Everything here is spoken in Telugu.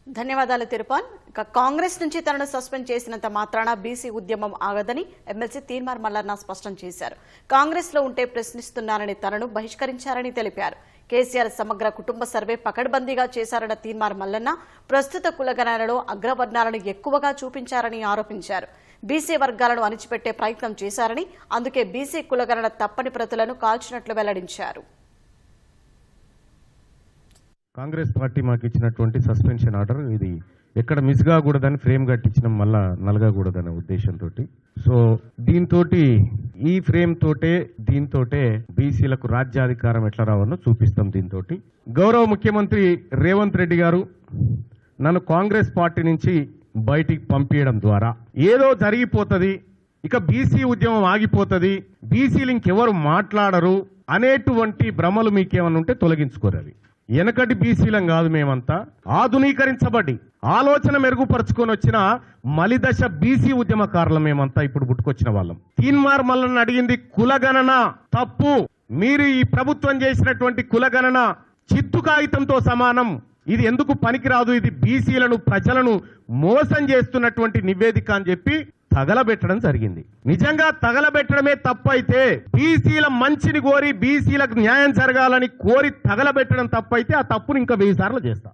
ధన్యవాదాలు తిరుపాన్. కాంగ్రెస్ నుంచి తనను సస్పెండ్ చేసినంత మాత్రాన బీసీ ఉద్యమం ఆగదని ఎమ్మెల్సీ తీన్మార్ మల్లన్న స్పష్టం చేశారు. కాంగ్రెస్ లో ఉంటే ప్రశ్నిస్తున్నారని తనను బహిష్కరించారని తెలిపారు. కేసీఆర్ సమగ్ర కుటుంబ సర్వే పకడ్బందీగా చేశారన్న తీన్మార్ మల్లన్న ప్రస్తుత కులగణనలో అగ్రవర్ణాలను ఎక్కువగా చూపించారని ఆరోపించారు. బీసీ వర్గాలను అణిచిపెట్టే ప్రయత్నం చేశారని, అందుకే బీసీ కులగణన తప్పని ప్రతులను కాల్చినట్లు వెల్లడించారు. కాంగ్రెస్ పార్టీ మాకు ఇచ్చినటువంటి సస్పెన్షన్ ఆర్డర్ ఇది ఎక్కడ మిస్ కాకూడదని ఫ్రేమ్ కట్టించడం మళ్ళా నలగకూడదనే ఉద్దేశంతో సో ఈ ఫ్రేమ్ దీంతోటే బీసీలకు రాజ్యాధికారం ఎట్లా రావాలో చూపిస్తాం. దీంతో గౌరవ ముఖ్యమంత్రి రేవంత్ రెడ్డి గారు నన్ను కాంగ్రెస్ పార్టీ నుంచి బయటికి పంపించడం ద్వారా ఏదో జరిగిపోతుంది, ఇక బీసీ ఉద్యమం ఆగిపోతుంది, బీసీలు ఇంకెవరు మాట్లాడరు అనేటువంటి భ్రమలు మీకేమన్నా ఉంటే తొలగించుకోరాలి. వెనకటి బీసీలం కాదు, మేమంతా ఆధునీకరించబడి ఆలోచన మెరుగుపరుచుకొని వచ్చిన మలిదశ బీసీ ఉద్యమకారులు మేమంతా ఇప్పుడు పుట్టుకొచ్చిన వాళ్ళం. తీన్మార్ మల్లన్న అడిగింది కులగణన తప్పు, మీరు ఈ ప్రభుత్వం చేసినటువంటి కులగణన చిత్తు కాగితంతో సమానం, ఇది ఎందుకు పనికిరాదు, ఇది బీసీలను ప్రజలను మోసం చేస్తున్నటువంటి నివేదిక అని చెప్పి తగలబెట్టడం జరిగింది. నిజంగా తగలబెట్టడమే తప్పు అయితే, బీసీల మంచిని కోరి బీసీలకు న్యాయం జరగాలని కోరి తగలబెట్టడం తప్పు అయితే ఆ తప్పును ఇంకా 1000 సార్లు చేస్తా.